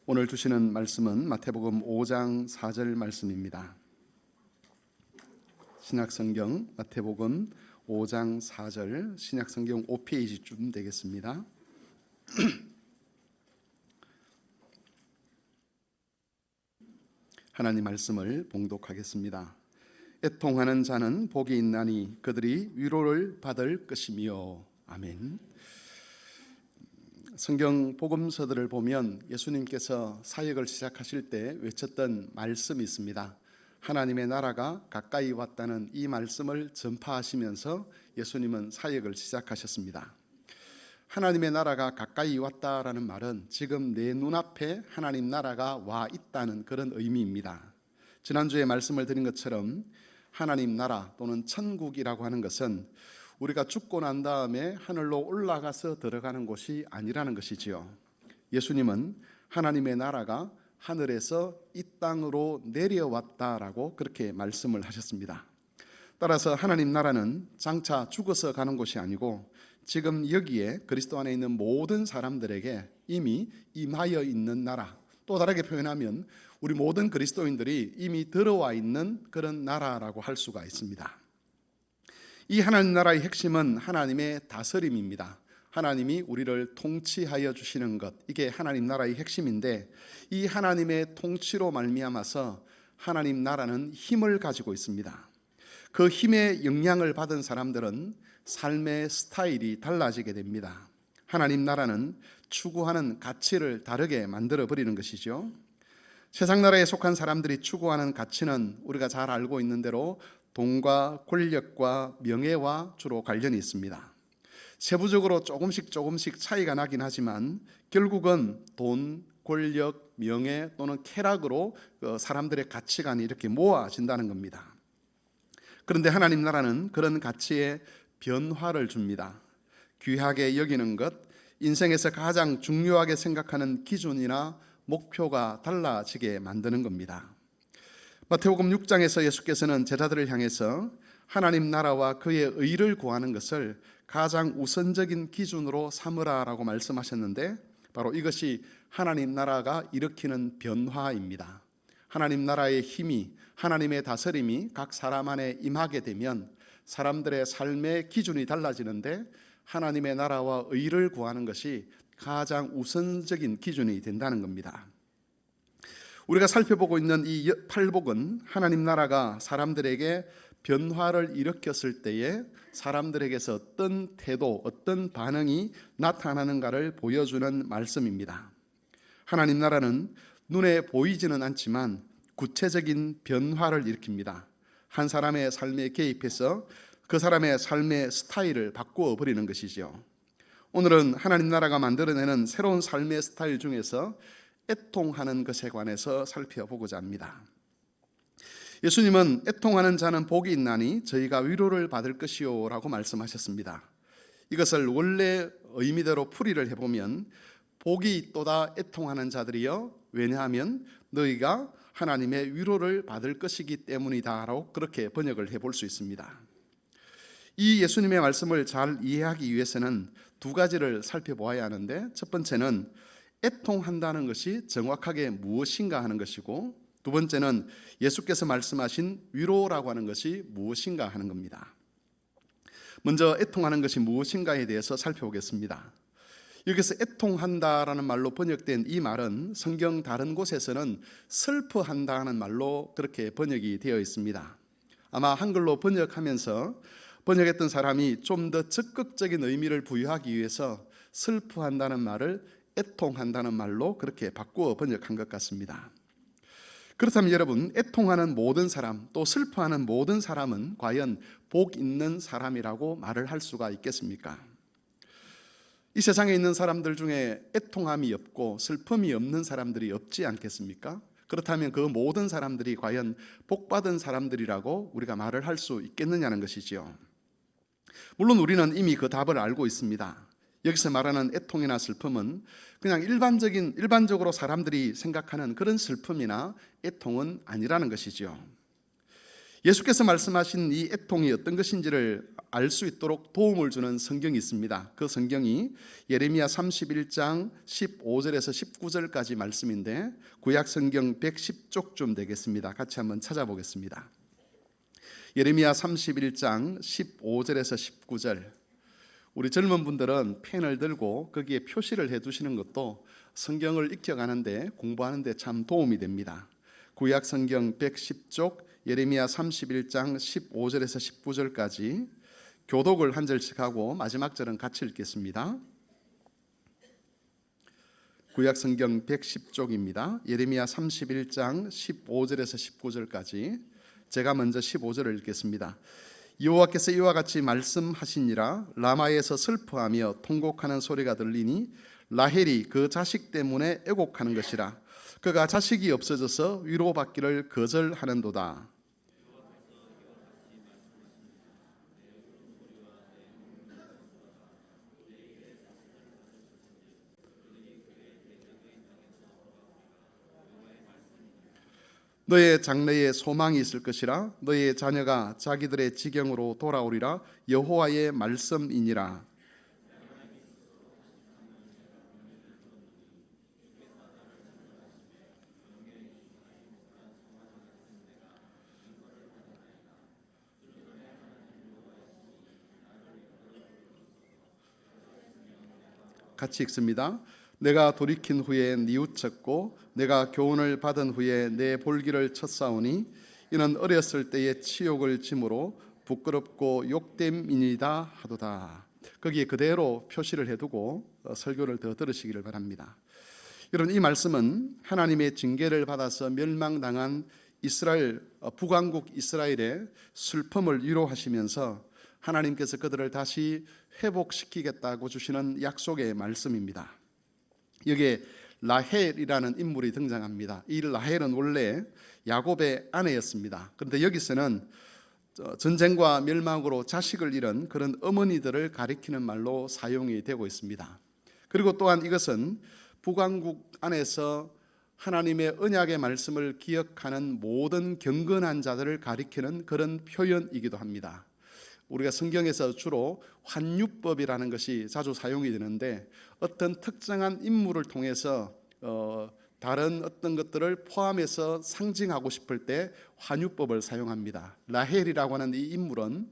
오늘 주시는 말씀은 마태복음 5장 4절 말씀입니다. 신약성경 마태복음 5장 4절, 신약성경 5페이지쯤 되겠습니다. 하나님 말씀을 봉독하겠습니다. 애통하는 자는 복이 있나니 그들이 위로를 받을 것이며. 아멘. 성경 복음서들을 보면 예수님께서 사역을 시작하실 때 외쳤던 말씀이 있습니다. 하나님의 나라가 가까이 왔다는 이 말씀을 전파하시면서 예수님은 사역을 시작하셨습니다. 하나님의 나라가 가까이 왔다라는 말은 지금 내 눈앞에 하나님 나라가 와 있다는 그런 의미입니다. 지난주에 말씀을 드린 것처럼 하나님 나라 또는 천국이라고 하는 것은 우리가 죽고 난 다음에 하늘로 올라가서 들어가는 곳이 아니라는 것이지요. 예수님은 하나님의 나라가 하늘에서 이 땅으로 내려왔다라고 그렇게 말씀을 하셨습니다. 따라서 하나님 나라는 장차 죽어서 가는 곳이 아니고 지금 여기에 그리스도 안에 있는 모든 사람들에게 이미 임하여 있는 나라, 또 다르게 표현하면 우리 모든 그리스도인들이 이미 들어와 있는 그런 나라라고 할 수가 있습니다. 이 하나님 나라의 핵심은 하나님의 다스림입니다. 하나님이 우리를 통치하여 주시는 것, 이게 하나님 나라의 핵심인데, 이 하나님의 통치로 말미암아서 하나님 나라는 힘을 가지고 있습니다. 그 힘의 영향을 받은 사람들은 삶의 스타일이 달라지게 됩니다. 하나님 나라는 추구하는 가치를 다르게 만들어 버리는 것이죠. 세상 나라에 속한 사람들이 추구하는 가치는 우리가 잘 알고 있는 대로 돈과 권력과 명예와 주로 관련이 있습니다. 세부적으로 조금씩 차이가 나긴 하지만 결국은 돈, 권력, 명예 또는 쾌락으로 사람들의 가치관이 이렇게 모아진다는 겁니다. 그런데 하나님 나라는 그런 가치에 변화를 줍니다. 귀하게 여기는 것, 인생에서 가장 중요하게 생각하는 기준이나 목표가 달라지게 만드는 겁니다. 마태복음 6장에서 예수께서는 제자들을 향해서 하나님 나라와 그의 의를 구하는 것을 가장 우선적인 기준으로 삼으라라고 말씀하셨는데, 바로 이것이 하나님 나라가 일으키는 변화입니다. 하나님 나라의 힘이, 하나님의 다스림이 각 사람 안에 임하게 되면 사람들의 삶의 기준이 달라지는데, 하나님의 나라와 의를 구하는 것이 가장 우선적인 기준이 된다는 겁니다. 우리가 살펴보고 있는 이 팔복은 하나님 나라가 사람들에게 변화를 일으켰을 때에 사람들에게서 어떤 태도, 어떤 반응이 나타나는가를 보여주는 말씀입니다. 하나님 나라는 눈에 보이지는 않지만 구체적인 변화를 일으킵니다. 한 사람의 삶에 개입해서 그 사람의 삶의 스타일을 바꾸어 버리는 것이죠. 오늘은 하나님 나라가 만들어내는 새로운 삶의 스타일 중에서 애통하는 것에 관해서 살펴보고자 합니다. 예수님은 애통하는 자는 복이 있나니 저희가 위로를 받을 것이요 라고 말씀하셨습니다. 이것을 원래 의미대로 풀이를 해보면 복이 있도다 애통하는 자들이여, 왜냐하면 너희가 하나님의 위로를 받을 것이기 때문이다 라고 그렇게 번역을 해볼 수 있습니다. 이 예수님의 말씀을 잘 이해하기 위해서는 두 가지를 살펴보아야 하는데, 첫 번째는 애통한다는 것이 정확하게 무엇인가 하는 것이고, 두 번째는 예수께서 말씀하신 위로라고 하는 것이 무엇인가 하는 겁니다. 먼저 애통하는 것이 무엇인가에 대해서 살펴보겠습니다. 여기서 애통한다라는 말로 번역된 이 말은 성경 다른 곳에서는 슬퍼한다는 말로 그렇게 번역이 되어 있습니다. 아마 한글로 번역하면서 번역했던 사람이 좀 더 적극적인 의미를 부여하기 위해서 슬퍼한다는 말을 애통한다는 말로 그렇게 바꾸어 번역한 것 같습니다. 그렇다면 여러분, 애통하는 모든 사람, 또 슬퍼하는 모든 사람은 과연 복 있는 사람이라고 말을 할 수가 있겠습니까? 이 세상에 있는 사람들 중에 애통함이 없고 슬픔이 없는 사람들이 없지 않겠습니까? 그렇다면 그 모든 사람들이 과연 복받은 사람들이라고 우리가 말을 할 수 있겠느냐는 것이지요. 물론 우리는 이미 그 답을 알고 있습니다. 여기서 말하는 애통이나 슬픔은 그냥 일반적으로 사람들이 생각하는 그런 슬픔이나 애통은 아니라는 것이죠. 예수께서 말씀하신 이 애통이 어떤 것인지를 알 수 있도록 도움을 주는 성경이 있습니다. 그 성경이 예레미야 31장 15절에서 19절까지 말씀인데 구약 성경 110쪽쯤 되겠습니다. 같이 한번 찾아보겠습니다. 예레미야 31장 15절에서 19절. 우리 젊은 분들은 펜을 들고 거기에 표시를 해두시는 것도 성경을 익혀가는데 공부하는데 참 도움이 됩니다. 구약 성경 110쪽 예레미야 31장 15절에서 19절까지 교독을 한 절씩 하고 마지막 절은 같이 읽겠습니다. 구약 성경 110쪽입니다. 예레미야 31장 15절에서 19절까지 제가 먼저 15절을 읽겠습니다. 여호와께서 이와 같이 말씀하시니라. 라마에서 슬퍼하며 통곡하는 소리가 들리니 라헬이 그 자식 때문에 애곡하는 것이라. 그가 자식이 없어져서 위로받기를 거절하는도다. 너의 장래에 소망이 있을 것이라. 너의 자녀가 자기들의 지경으로 돌아오리라. 여호와의 말씀이니라. 같이 읽습니다. 내가 돌이킨 후에 뉘우쳤고 내가 교훈을 받은 후에 내 볼기를 쳤사오니 이는 어렸을 때의 치욕을 짐으로 부끄럽고 욕됨이니이다 하도다. 거기에 그대로 표시를 해두고 설교를 더 들으시기를 바랍니다. 여러분, 이 말씀은 하나님의 징계를 받아서 멸망당한 이스라엘 북왕국 이스라엘의 슬픔을 위로하시면서 하나님께서 그들을 다시 회복시키겠다고 주시는 약속의 말씀입니다. 여기에 라헬이라는 인물이 등장합니다. 이 라헬은 원래 야곱의 아내였습니다. 그런데 여기서는 전쟁과 멸망으로 자식을 잃은 그런 어머니들을 가리키는 말로 사용이 되고 있습니다. 그리고 또한 이것은 북왕국 안에서 하나님의 언약의 말씀을 기억하는 모든 경건한 자들을 가리키는 그런 표현이기도 합니다. 우리가 성경에서 주로 환유법이라는 것이 자주 사용이 되는데 어떤 특정한 인물을 통해서 다른 어떤 것들을 포함해서 상징하고 싶을 때 환유법을 사용합니다. 라헬이라고 하는 이 인물은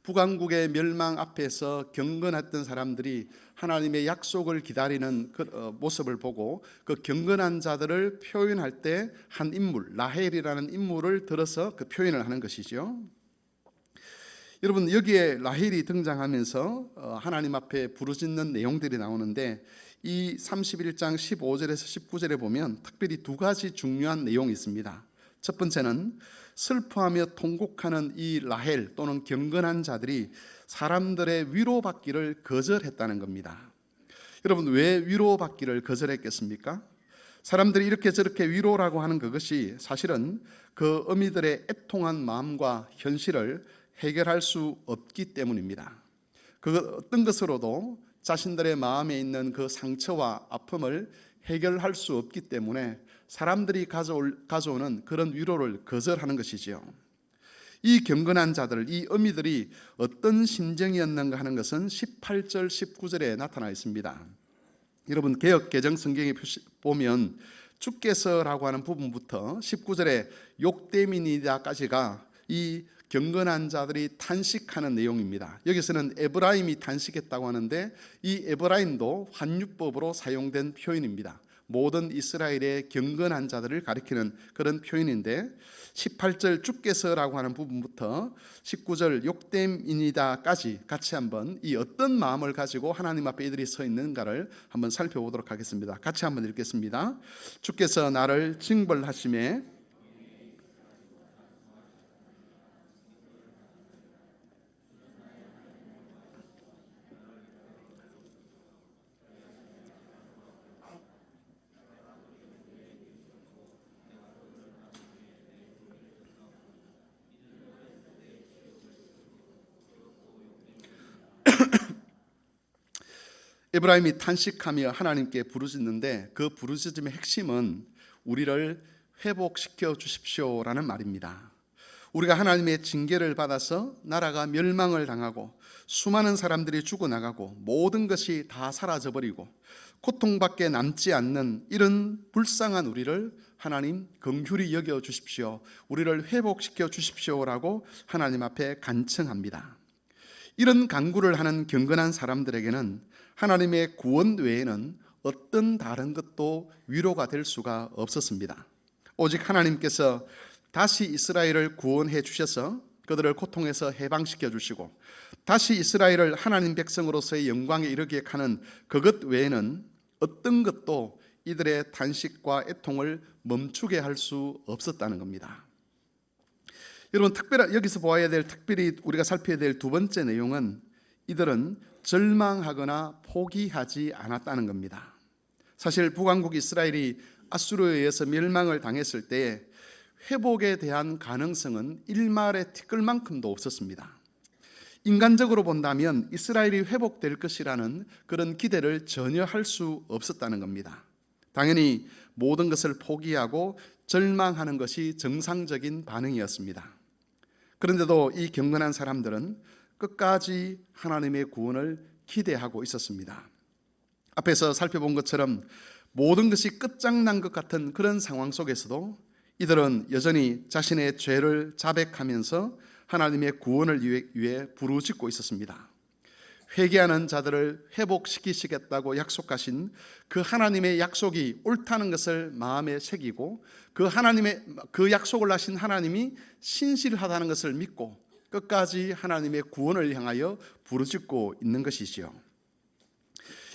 북왕국의 멸망 앞에서 경건했던 사람들이 하나님의 약속을 기다리는 그 모습을 보고 그 경건한 자들을 표현할 때 한 인물, 라헬이라는 인물을 들어서 그 표현을 하는 것이죠. 여러분, 여기에 라헬이 등장하면서 하나님 앞에 부르짖는 내용들이 나오는데 이 31장 15절에서 19절에 보면 특별히 두 가지 중요한 내용이 있습니다. 첫 번째는 슬퍼하며 통곡하는 이 라헬 또는 경건한 자들이 사람들의 위로받기를 거절했다는 겁니다. 여러분, 왜 위로받기를 거절했겠습니까? 사람들이 이렇게 저렇게 위로라고 하는 그것이 사실은 그 어미들의 애통한 마음과 현실을 해결할 수 없기 때문입니다. 그 어떤 것으로도 자신들의 마음에 있는 그 상처와 아픔을 해결할 수 없기 때문에 사람들이 가져오는 그런 위로를 거절하는 것이지요. 이 경건한 자들, 이 어미들이 어떤 심정이었는가 하는 것은 18절, 19절에 나타나 있습니다. 여러분, 개역 개정 성경에 보면 주께서라고 하는 부분부터 19절에 욕됨이니다까지가 이 경건한 자들이 탄식하는 내용입니다. 여기서는 에브라임이 탄식했다고 하는데 이 에브라임도 환유법으로 사용된 표현입니다. 모든 이스라엘의 경건한 자들을 가리키는 그런 표현인데 18절 주께서라고 하는 부분부터 19절 욕됨이니다까지 같이 한번 이 어떤 마음을 가지고 하나님 앞에 이들이 서 있는가를 한번 살펴보도록 하겠습니다. 같이 한번 읽겠습니다. 주께서 나를 징벌하심에 에브라임이 탄식하며 하나님께 부르짖는데 그 부르짖음의 핵심은 우리를 회복시켜 주십시오라는 말입니다. 우리가 하나님의 징계를 받아서 나라가 멸망을 당하고 수많은 사람들이 죽어나가고 모든 것이 다 사라져버리고 고통밖에 남지 않는 이런 불쌍한 우리를 하나님 긍휼히 여겨 주십시오. 우리를 회복시켜 주십시오라고 하나님 앞에 간청합니다. 이런 간구를 하는 경건한 사람들에게는 하나님의 구원 외에는 어떤 다른 것도 위로가 될 수가 없었습니다. 오직 하나님께서 다시 이스라엘을 구원해 주셔서 그들을 고통에서 해방시켜 주시고 다시 이스라엘을 하나님 백성으로서의 영광에 이르게 하는 그것 외에는 어떤 것도 이들의 탄식과 애통을 멈추게 할 수 없었다는 겁니다. 여러분, 여기서 보아야 될, 특별히 우리가 살펴야 될 두 번째 내용은 이들은 절망하거나 포기하지 않았다는 겁니다. 사실 북왕국 이스라엘이 아수르에 의해서 멸망을 당했을 때 회복에 대한 가능성은 일말의 티끌만큼도 없었습니다. 인간적으로 본다면 이스라엘이 회복될 것이라는 그런 기대를 전혀 할 수 없었다는 겁니다. 당연히 모든 것을 포기하고 절망하는 것이 정상적인 반응이었습니다. 그런데도 이 경건한 사람들은 끝까지 하나님의 구원을 기대하고 있었습니다. 앞에서 살펴본 것처럼 모든 것이 끝장난 것 같은 그런 상황 속에서도 이들은 여전히 자신의 죄를 자백하면서 하나님의 구원을 위해 부르짖고 있었습니다. 회개하는 자들을 회복시키시겠다고 약속하신 그 하나님의 약속이 옳다는 것을 마음에 새기고 그 약속을 하신 하나님이 신실하다는 것을 믿고 끝까지 하나님의 구원을 향하여 부르짖고 있는 것이지요.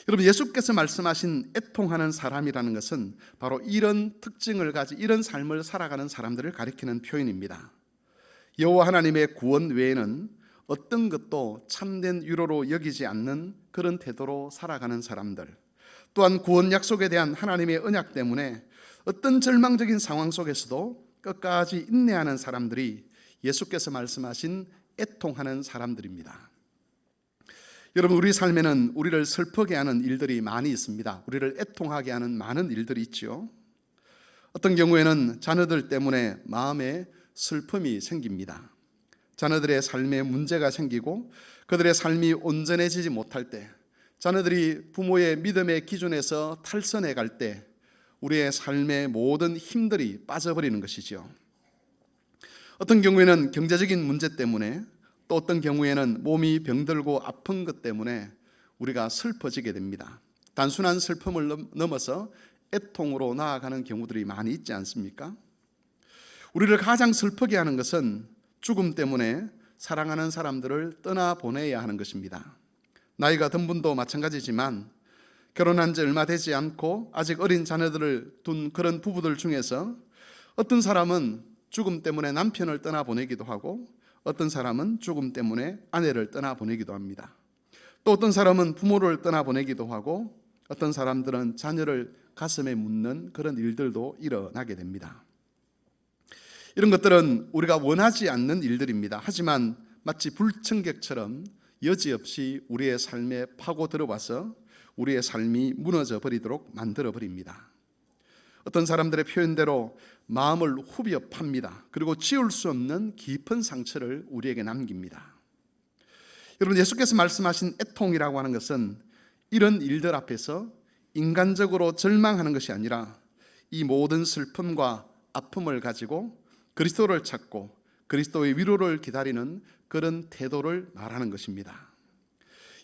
여러분, 예수께서 말씀하신 애통하는 사람이라는 것은 바로 이런 특징을 가진 이런 삶을 살아가는 사람들을 가리키는 표현입니다. 여호와 하나님의 구원 외에는 어떤 것도 참된 위로로 여기지 않는 그런 태도로 살아가는 사람들, 또한 구원 약속에 대한 하나님의 언약 때문에 어떤 절망적인 상황 속에서도 끝까지 인내하는 사람들이 예수께서 말씀하신 애통하는 사람들입니다. 여러분, 우리 삶에는 우리를 슬프게 하는 일들이 많이 있습니다. 우리를 애통하게 하는 많은 일들이 있죠. 어떤 경우에는 자녀들 때문에 마음에 슬픔이 생깁니다. 자녀들의 삶에 문제가 생기고 그들의 삶이 온전해지지 못할 때, 자녀들이 부모의 믿음의 기준에서 탈선해 갈 때 우리의 삶의 모든 힘들이 빠져버리는 것이죠. 어떤 경우에는 경제적인 문제 때문에, 또 어떤 경우에는 몸이 병들고 아픈 것 때문에 우리가 슬퍼지게 됩니다. 단순한 슬픔을 넘어서 애통으로 나아가는 경우들이 많이 있지 않습니까? 우리를 가장 슬프게 하는 것은 죽음 때문에 사랑하는 사람들을 떠나보내야 하는 것입니다. 나이가 든 분도 마찬가지지만 결혼한 지 얼마 되지 않고 아직 어린 자녀들을 둔 그런 부부들 중에서 어떤 사람은 죽음 때문에 남편을 떠나보내기도 하고 어떤 사람은 죽음 때문에 아내를 떠나보내기도 합니다. 또 어떤 사람은 부모를 떠나보내기도 하고 어떤 사람들은 자녀를 가슴에 묻는 그런 일들도 일어나게 됩니다. 이런 것들은 우리가 원하지 않는 일들입니다. 하지만 마치 불청객처럼 여지없이 우리의 삶에 파고 들어와서 우리의 삶이 무너져 버리도록 만들어 버립니다. 어떤 사람들의 표현대로 마음을 후벼 팝니다. 그리고 지울 수 없는 깊은 상처를 우리에게 남깁니다. 여러분, 예수께서 말씀하신 애통이라고 하는 것은 이런 일들 앞에서 인간적으로 절망하는 것이 아니라 이 모든 슬픔과 아픔을 가지고 그리스도를 찾고 그리스도의 위로를 기다리는 그런 태도를 말하는 것입니다.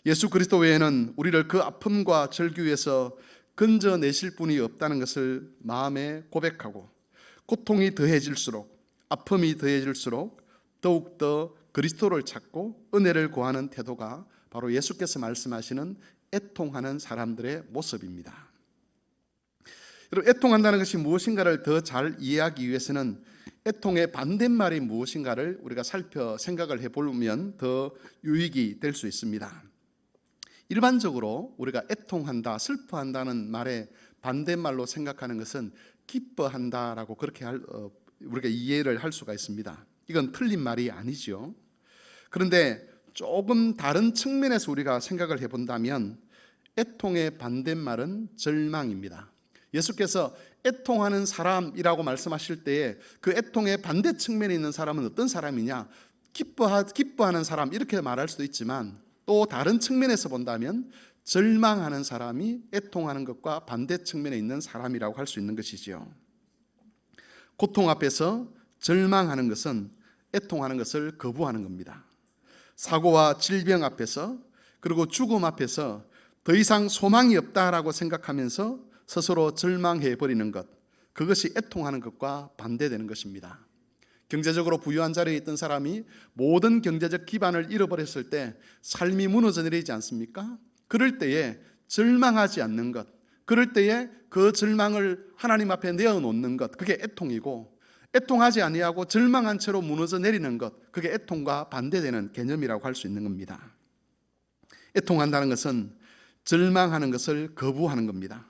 예수 그리스도 외에는 우리를 그 아픔과 절규에서 건져내실 분이 없다는 것을 마음에 고백하고 고통이 더해질수록, 아픔이 더해질수록 더욱더 그리스도를 찾고 은혜를 구하는 태도가 바로 예수께서 말씀하시는 애통하는 사람들의 모습입니다. 여러분, 애통한다는 것이 무엇인가를 더 잘 이해하기 위해서는 애통의 반대말이 무엇인가를 우리가 생각을 해보면 더 유익이 될 수 있습니다. 일반적으로 우리가 애통한다, 슬퍼한다는 말의 반대말로 생각하는 것은 기뻐한다라고 그렇게 우리가 이해를 할 수가 있습니다. 이건 틀린 말이 아니죠. 그런데 조금 다른 측면에서 우리가 생각을 해본다면 애통의 반대말은 절망입니다. 예수께서 애통하는 사람이라고 말씀하실 때에 그 애통의 반대 측면에 있는 사람은 어떤 사람이냐? 기뻐하는 사람 이렇게 말할 수도 있지만 또 다른 측면에서 본다면 절망하는 사람이 애통하는 것과 반대 측면에 있는 사람이라고 할 수 있는 것이지요. 고통 앞에서 절망하는 것은 애통하는 것을 거부하는 겁니다. 사고와 질병 앞에서 그리고 죽음 앞에서 더 이상 소망이 없다라고 생각하면서 스스로 절망해 버리는 것, 그것이 애통하는 것과 반대되는 것입니다. 경제적으로 부유한 자리에 있던 사람이 모든 경제적 기반을 잃어버렸을 때 삶이 무너져 내리지 않습니까? 그럴 때에 절망하지 않는 것, 그럴 때에 그 절망을 하나님 앞에 내어놓는 것, 그게 애통이고, 애통하지 아니하고 절망한 채로 무너져 내리는 것, 그게 애통과 반대되는 개념이라고 할 수 있는 겁니다. 애통한다는 것은 절망하는 것을 거부하는 겁니다.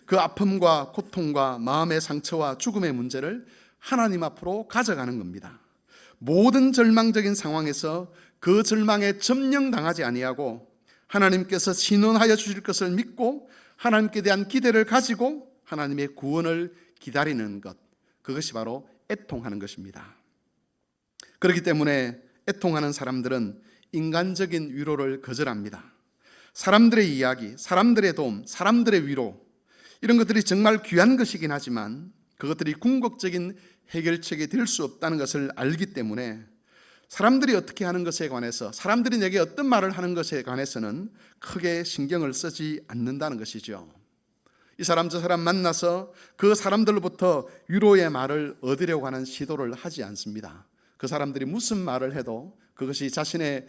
그 아픔과 고통과 마음의 상처와 죽음의 문제를 하나님 앞으로 가져가는 겁니다. 모든 절망적인 상황에서 그 절망에 점령당하지 아니하고 하나님께서 신원하여 주실 것을 믿고 하나님께 대한 기대를 가지고 하나님의 구원을 기다리는 것, 그것이 바로 애통하는 것입니다. 그렇기 때문에 애통하는 사람들은 인간적인 위로를 거절합니다. 사람들의 이야기, 사람들의 도움, 사람들의 위로, 이런 것들이 정말 귀한 것이긴 하지만 그것들이 궁극적인 해결책이 될 수 없다는 것을 알기 때문에 사람들이 어떻게 하는 것에 관해서, 사람들이 내게 어떤 말을 하는 것에 관해서는 크게 신경을 쓰지 않는다는 것이죠. 이 사람 저 사람 만나서 그 사람들로부터 위로의 말을 얻으려고 하는 시도를 하지 않습니다. 그 사람들이 무슨 말을 해도 그것이 자신의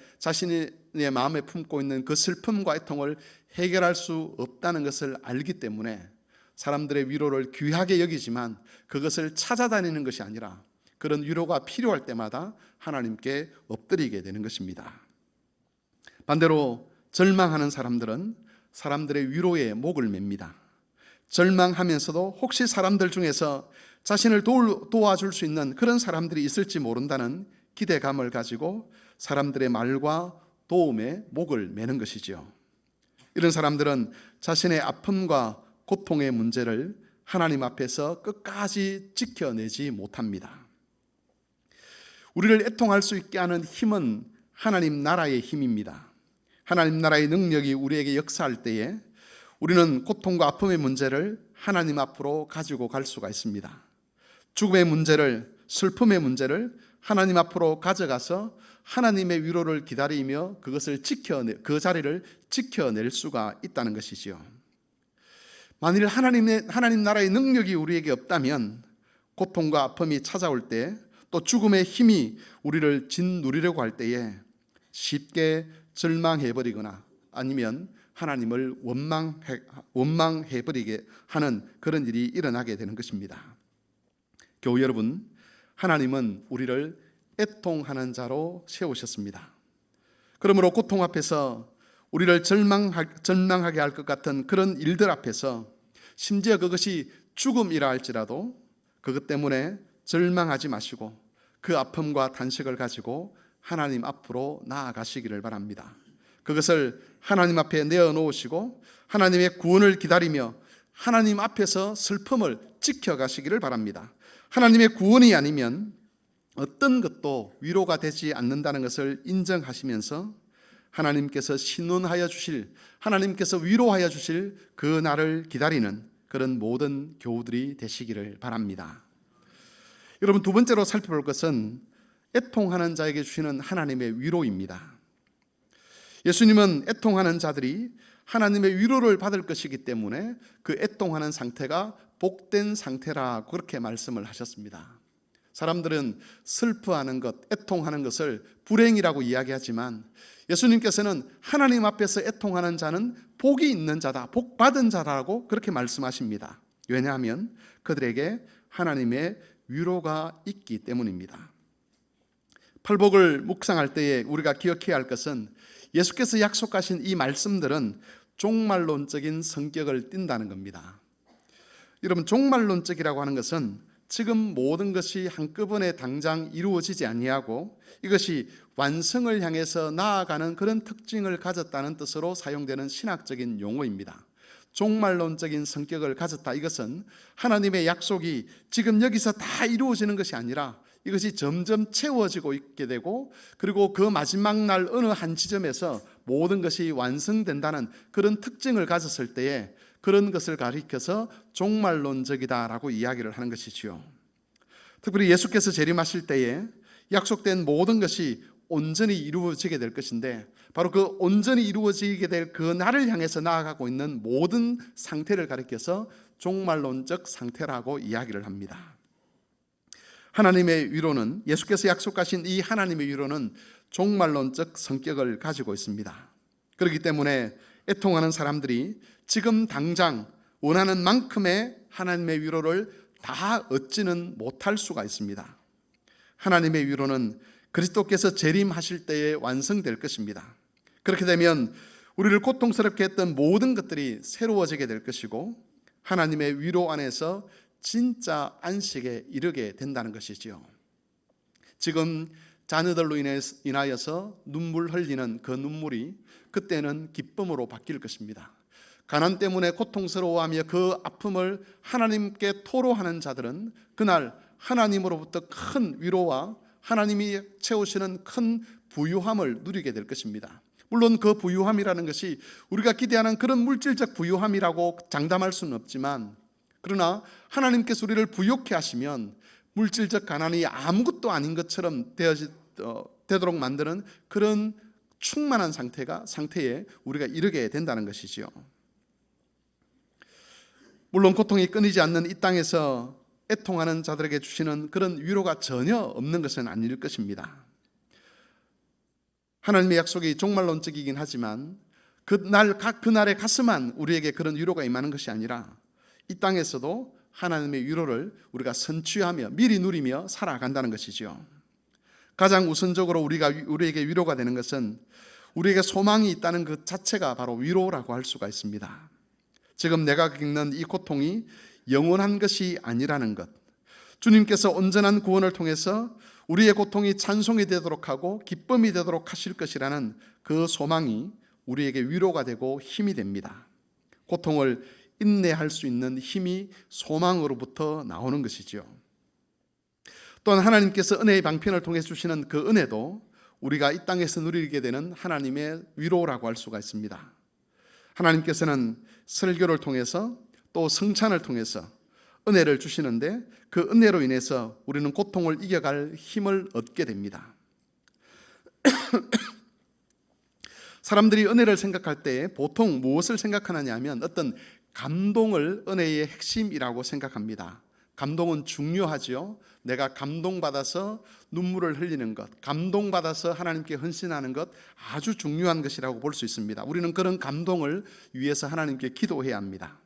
마음에 품고 있는 그 슬픔과 애통을 해결할 수 없다는 것을 알기 때문에 사람들의 위로를 귀하게 여기지만 그것을 찾아다니는 것이 아니라 그런 위로가 필요할 때마다 하나님께 엎드리게 되는 것입니다. 반대로 절망하는 사람들은 사람들의 위로에 목을 맵니다. 절망하면서도 혹시 사람들 중에서 자신을 도와줄 수 있는 그런 사람들이 있을지 모른다는 기대감을 가지고 사람들의 말과 도움에 목을 매는 것이죠. 이런 사람들은 자신의 아픔과 고통의 문제를 하나님 앞에서 끝까지 지켜내지 못합니다. 우리를 애통할 수 있게 하는 힘은 하나님 나라의 힘입니다. 하나님 나라의 능력이 우리에게 역사할 때에 우리는 고통과 아픔의 문제를 하나님 앞으로 가지고 갈 수가 있습니다. 죽음의 문제를, 슬픔의 문제를 하나님 앞으로 가져가서 하나님의 위로를 기다리며 그 자리를 지켜낼 수가 있다는 것이지요. 만일 하나님 나라의 능력이 우리에게 없다면 고통과 아픔이 찾아올 때, 또 죽음의 힘이 우리를 짓누리려고 할 때에 쉽게 절망해버리거나 아니면 하나님을 원망해버리게 하는 그런 일이 일어나게 되는 것입니다. 교우 여러분, 하나님은 우리를 애통하는 자로 세우셨습니다. 그러므로 고통 앞에서 우리를 절망하게 할 것 같은 그런 일들 앞에서, 심지어 그것이 죽음이라 할지라도 그것 때문에 절망하지 마시고 그 아픔과 단식을 가지고 하나님 앞으로 나아가시기를 바랍니다. 그것을 하나님 앞에 내어놓으시고 하나님의 구원을 기다리며 하나님 앞에서 슬픔을 지켜가시기를 바랍니다. 하나님의 구원이 아니면 어떤 것도 위로가 되지 않는다는 것을 인정하시면서 하나님께서 신원하여 주실, 하나님께서 위로하여 주실 그 날을 기다리는 그런 모든 교우들이 되시기를 바랍니다. 여러분, 두 번째로 살펴볼 것은 애통하는 자에게 주시는 하나님의 위로입니다. 예수님은 애통하는 자들이 하나님의 위로를 받을 것이기 때문에 그 애통하는 상태가 복된 상태라고 그렇게 말씀을 하셨습니다. 사람들은 슬퍼하는 것, 애통하는 것을 불행이라고 이야기하지만 예수님께서는 하나님 앞에서 애통하는 자는 복이 있는 자다, 복 받은 자라고 그렇게 말씀하십니다. 왜냐하면 그들에게 하나님의 위로가 있기 때문입니다. 팔복을 묵상할 때에 우리가 기억해야 할 것은 예수께서 약속하신 이 말씀들은 종말론적인 성격을 띈다는 겁니다. 여러분, 종말론적이라고 하는 것은 지금 모든 것이 한꺼번에 당장 이루어지지 아니하고 이것이 완성을 향해서 나아가는 그런 특징을 가졌다는 뜻으로 사용되는 신학적인 용어입니다. 종말론적인 성격을 가졌다. 이것은 하나님의 약속이 지금 여기서 다 이루어지는 것이 아니라 이것이 점점 채워지고 있게 되고, 그리고 그 마지막 날 어느 한 지점에서 모든 것이 완성된다는 그런 특징을 가졌을 때에 그런 것을 가리켜서 종말론적이다라고 이야기를 하는 것이지요. 특별히 예수께서 재림하실 때에 약속된 모든 것이 온전히 이루어지게 될 것인데, 바로 그 온전히 이루어지게 될 그 날을 향해서 나아가고 있는 모든 상태를 가리켜서 종말론적 상태라고 이야기를 합니다. 하나님의 위로는, 예수께서 약속하신 이 하나님의 위로는 종말론적 성격을 가지고 있습니다. 그렇기 때문에 애통하는 사람들이 지금 당장 원하는 만큼의 하나님의 위로를 다 얻지는 못할 수가 있습니다. 하나님의 위로는 그리스도께서 재림하실 때에 완성될 것입니다. 그렇게 되면 우리를 고통스럽게 했던 모든 것들이 새로워지게 될 것이고, 하나님의 위로 안에서 진짜 안식에 이르게 된다는 것이지요. 지금 자녀들로 인하여서 눈물 흘리는 그 눈물이 그때는 기쁨으로 바뀔 것입니다. 가난 때문에 고통스러워하며 그 아픔을 하나님께 토로하는 자들은 그날 하나님으로부터 큰 위로와 하나님이 채우시는 큰 부유함을 누리게 될 것입니다. 물론 그 부유함이라는 것이 우리가 기대하는 그런 물질적 부유함이라고 장담할 수는 없지만, 그러나 하나님께서 우리를 부유케 하시면 물질적 가난이 아무것도 아닌 것처럼 되도록 만드는 그런 충만한 상태에 우리가 이르게 된다는 것이지요. 물론 고통이 끊이지 않는 이 땅에서 애통하는 자들에게 주시는 그런 위로가 전혀 없는 것은 아닐 것입니다. 하나님의 약속이 종말론적이긴 하지만 그날에 가서만 우리에게 그런 위로가 임하는 것이 아니라 이 땅에서도 하나님의 위로를 우리가 선취하며 미리 누리며 살아간다는 것이죠. 가장 우선적으로 우리에게 위로가 되는 것은 우리에게 소망이 있다는 그 자체가 바로 위로라고 할 수가 있습니다. 지금 내가 겪는 이 고통이 영원한 것이 아니라는 것, 주님께서 온전한 구원을 통해서 우리의 고통이 찬송이 되도록 하고 기쁨이 되도록 하실 것이라는 그 소망이 우리에게 위로가 되고 힘이 됩니다. 고통을 인내할 수 있는 힘이 소망으로부터 나오는 것이지요. 또한 하나님께서 은혜의 방편을 통해 주시는 그 은혜도 우리가 이 땅에서 누리게 되는 하나님의 위로라고 할 수가 있습니다. 하나님께서는 설교를 통해서 또 성찬을 통해서 은혜를 주시는데, 그 은혜로 인해서 우리는 고통을 이겨갈 힘을 얻게 됩니다. 사람들이 은혜를 생각할 때 보통 무엇을 생각하느냐 하면 어떤 감동을 은혜의 핵심이라고 생각합니다. 감동은 중요하죠. 내가 감동받아서 눈물을 흘리는 것, 감동받아서 하나님께 헌신하는 것, 아주 중요한 것이라고 볼 수 있습니다. 우리는 그런 감동을 위해서 하나님께 기도해야 합니다.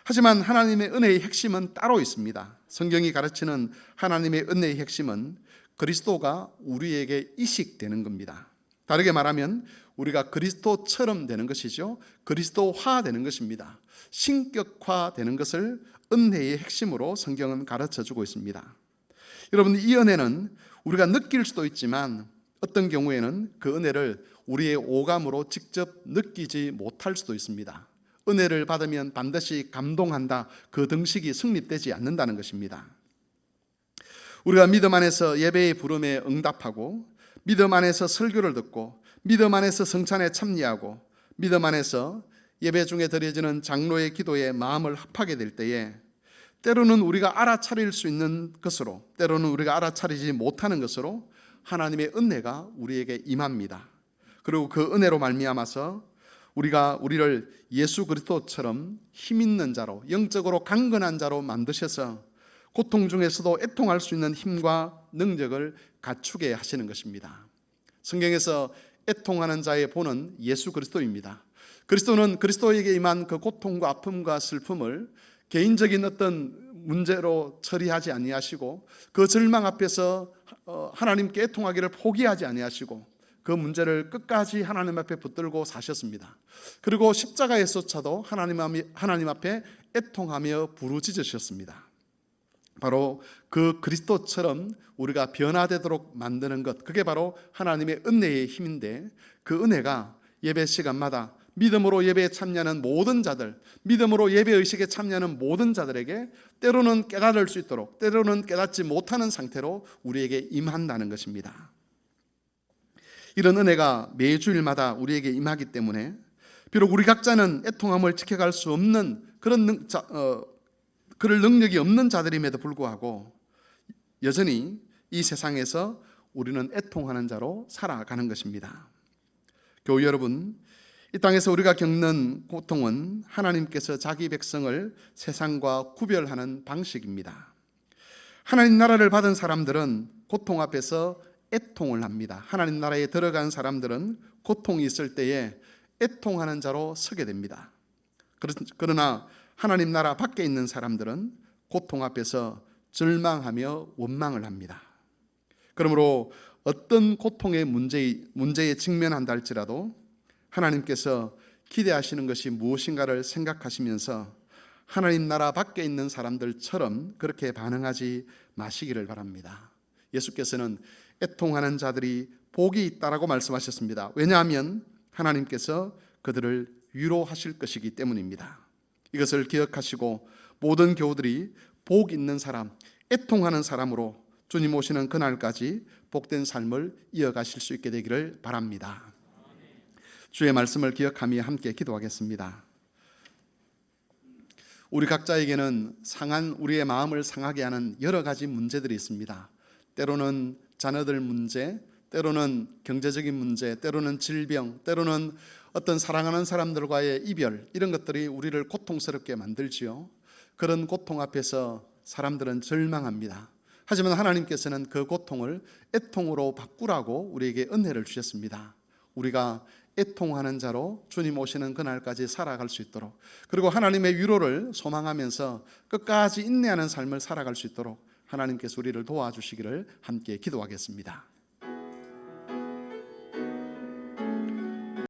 하지만 하나님의 은혜의 핵심은 따로 있습니다. 성경이 가르치는 하나님의 은혜의 핵심은 그리스도가 우리에게 이식되는 겁니다. 다르게 말하면 우리가 그리스도처럼 되는 것이죠. 그리스도화 되는 것입니다. 신격화 되는 것을 은혜의 핵심으로 성경은 가르쳐주고 있습니다. 여러분, 이 은혜는 우리가 느낄 수도 있지만 어떤 경우에는 그 은혜를 우리의 오감으로 직접 느끼지 못할 수도 있습니다. 은혜를 받으면 반드시 감동한다, 그 등식이 성립되지 않는다는 것입니다. 우리가 믿음 안에서 예배의 부름에 응답하고, 믿음 안에서 설교를 듣고, 믿음 안에서 성찬에 참여하고, 믿음 안에서 예배 중에 드려지는 장로의 기도에 마음을 합하게 될 때에 때로는 우리가 알아차릴 수 있는 것으로, 때로는 우리가 알아차리지 못하는 것으로 하나님의 은혜가 우리에게 임합니다. 그리고 그 은혜로 말미암아서 우리를 예수 그리스도처럼 힘 있는 자로, 영적으로 강건한 자로 만드셔서 고통 중에서도 애통할 수 있는 힘과 능력을 갖추게 하시는 것입니다. 성경에서 애통하는 자의 본은 예수 그리스도입니다. 그리스도는 그리스도에게 임한 그 고통과 아픔과 슬픔을 개인적인 어떤 문제로 처리하지 아니하시고, 그 절망 앞에서 하나님께 애통하기를 포기하지 아니하시고, 그 문제를 끝까지 하나님 앞에 붙들고 사셨습니다. 그리고 십자가에서차도 하나님 앞에 애통하며 부르짖으셨습니다. 바로 그 그리스도처럼 우리가 변화되도록 만드는 것, 그게 바로 하나님의 은혜의 힘인데, 그 은혜가 예배 시간마다 믿음으로 예배에 참여하는 모든 자들, 믿음으로 예배의식에 참여하는 모든 자들에게 때로는 깨달을 수 있도록, 때로는 깨닫지 못하는 상태로 우리에게 임한다는 것입니다. 이런 은혜가 매주일마다 우리에게 임하기 때문에 비록 우리 각자는 애통함을 지켜갈 수 없는 그럴 능력이 없는 자들임에도 불구하고 여전히 이 세상에서 우리는 애통하는 자로 살아가는 것입니다. 교우 여러분, 이 땅에서 우리가 겪는 고통은 하나님께서 자기 백성을 세상과 구별하는 방식입니다. 하나님 나라를 받은 사람들은 고통 앞에서 애통을 합니다. 하나님 나라에 들어간 사람들은 고통이 있을 때에 애통하는 자로 서게 됩니다. 그러나 하나님 나라 밖에 있는 사람들은 고통 앞에서 절망하며 원망을 합니다. 그러므로 어떤 고통의 문제에 직면한다 할지라도 하나님께서 기대하시는 것이 무엇인가를 생각하시면서 하나님 나라 밖에 있는 사람들처럼 그렇게 반응하지 마시기를 바랍니다. 예수께서는 애통하는 자들이 복이 있다라고 말씀하셨습니다. 왜냐하면 하나님께서 그들을 위로하실 것이기 때문입니다. 이것을 기억하시고 모든 교우들이 복 있는 사람, 애통하는 사람으로 주님 오시는 그날까지 복된 삶을 이어가실 수 있게 되기를 바랍니다. 주의 말씀을 기억하며 함께 기도하겠습니다. 우리 각자에게는 우리의 마음을 상하게 하는 여러 가지 문제들이 있습니다. 때로는 자녀들 문제, 때로는 경제적인 문제, 때로는 질병, 때로는 어떤 사랑하는 사람들과의 이별, 이런 것들이 우리를 고통스럽게 만들지요. 그런 고통 앞에서 사람들은 절망합니다. 하지만 하나님께서는 그 고통을 애통으로 바꾸라고 우리에게 은혜를 주셨습니다. 우리가 애통하는 자로 주님 오시는 그날까지 살아갈 수 있도록, 그리고 하나님의 위로를 소망하면서 끝까지 인내하는 삶을 살아갈 수 있도록 하나님께서 우리를 도와주시기를 함께 기도하겠습니다.